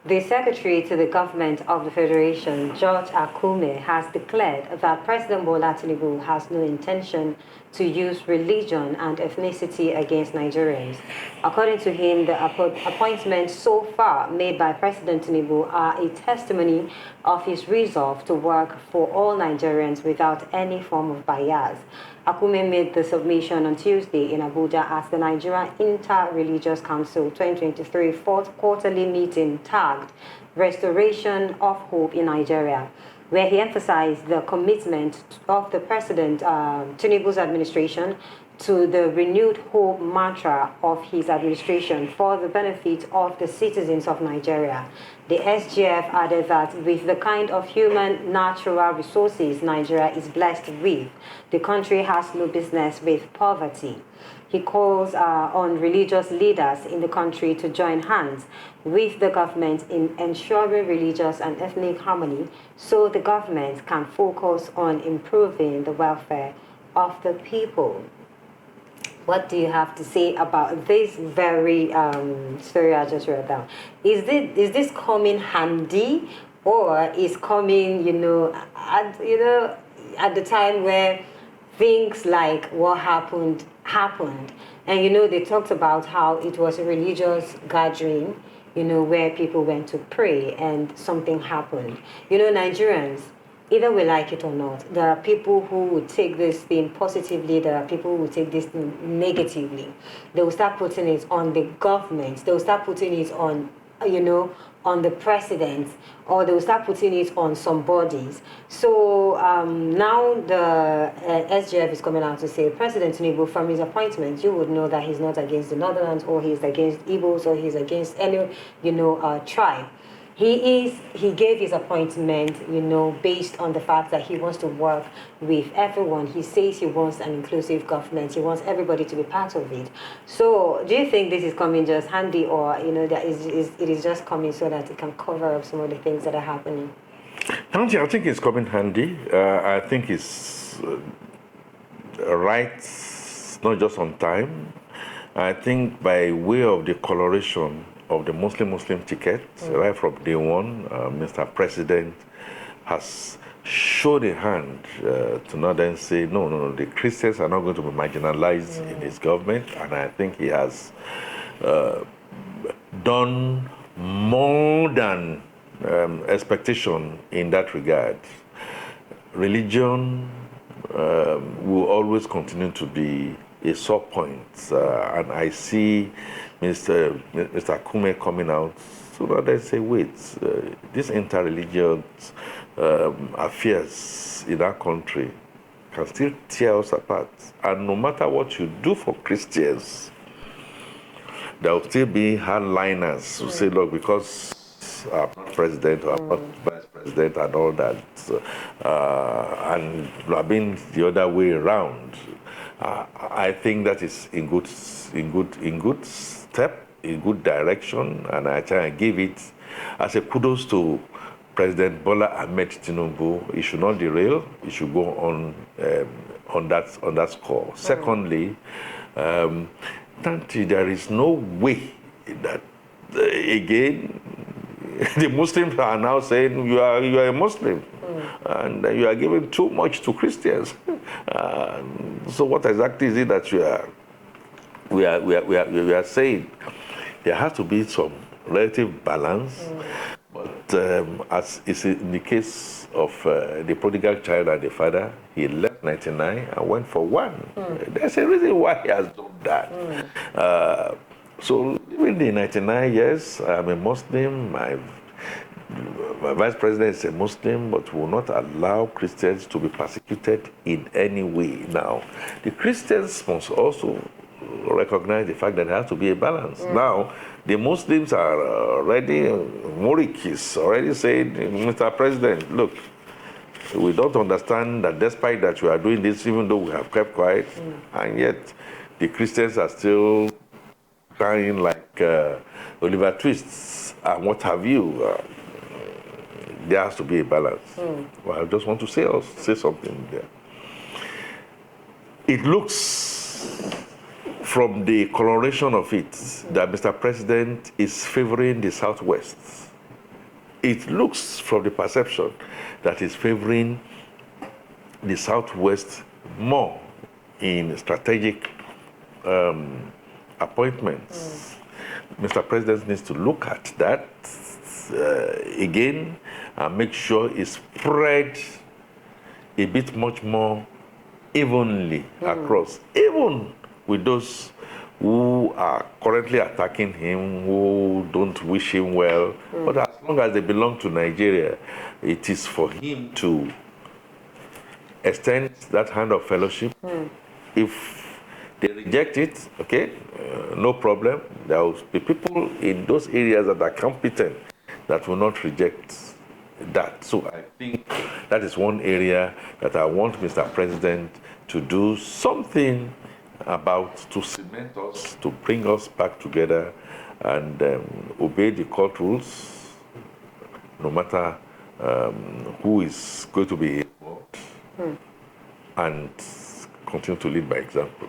The Secretary to the Government of the Federation, George Akume, has declared that President Bola Tinubu has no intention to use religion and ethnicity against Nigerians. According to him, the appointments so far made by President Tinubu are a testimony of his resolve to work for all Nigerians without any form of bias. Akume made the submission on Tuesday in Abuja at the Nigeria Inter-Religious Council 2023 fourth quarterly meeting tagged Restoration of Hope in Nigeria, where he emphasized the commitment of the President Tinubu's administration to the renewed hope mantra of his administration for the benefit of the citizens of Nigeria. The SGF added that with the kind of human natural resources Nigeria is blessed with, the country has no business with poverty. He calls on religious leaders in the country to join hands with the government in ensuring religious and ethnic harmony so the government can focus on improving the welfare of the people. What do you have to say about this very story I just read down? Is this coming handy, or is coming, at the time where things like what happened, and they talked about how it was a religious gathering, where people went to pray and something happened. Nigerians, either we like it or not, there are people who would take this thing positively, there are people who would take this thing negatively. They will start putting it on the government, they will start putting it on, on the president, or they will start putting it on some bodies. So now the SGF is coming out to say, President Tinubu, from his appointment, you would know that he's not against the Northerners, or he's against Igbos, or he's against any, tribe. He gave his appointment, based on the fact that he wants to work with everyone. He says he wants an inclusive government. He wants everybody to be part of it. So do you think this is coming just handy, or, that it is just coming so that it can cover up some of the things that are happening? I think it's coming handy. I think it's right, not just on time. I think by way of the coloration of the Muslim ticket, right from day one, Mr. President has showed a hand to not then say, no, the Christians are not going to be marginalized in his government, and I think he has done more than expectation in that regard. Religion will always continue to be a sore point, and I see Mr. Akume coming out so that they say, wait, these interreligious affairs in our country can still tear us apart. And no matter what you do for Christians, there will still be hardliners who say, look, because I'm not president or I'm not vice president and all that, and I've been the other way around. I think that is in good step, in good direction, and I try and give it as a kudos to President Bola Ahmed Tinubu. He should not derail. He should go on that score. Secondly, Tanti, there is no way that again the Muslims are now saying you are a Muslim. And you are giving too much to Christians. So what exactly is it that we are saying? There has to be some relative balance. But as is in the case of the prodigal child and the father, he left 99 and went for one. There's a reason why he has done that. So even the 99 years, I'm a Muslim. My vice president is a Muslim, but will not allow Christians to be persecuted in any way. Now, the Christians must also recognize the fact that there has to be a balance. Now, the Muslims are already, Morik is already saying, Mr. President, look, we don't understand that despite that you are doing this, even though we have kept quiet, and yet the Christians are still crying like Oliver Twists and what have you. There has to be a balance. Well, I just want to say something there. It looks from the coloration of it that Mr. President is favoring the Southwest it looks from the perception that is favoring the Southwest more in strategic appointments. Mr. President needs to look at that again and make sure it's spread a bit much more evenly across, even with those who are currently attacking him, who don't wish him well. But as long as they belong to Nigeria, it is for him to extend that hand of fellowship. If they reject it, okay, no problem. There will be people in those areas that are competent that will not reject that. So I think that is one area that I want Mr. President to do something about, to cement us, to bring us back together and obey the court rules, no matter who is going to be involved, and continue to lead by example.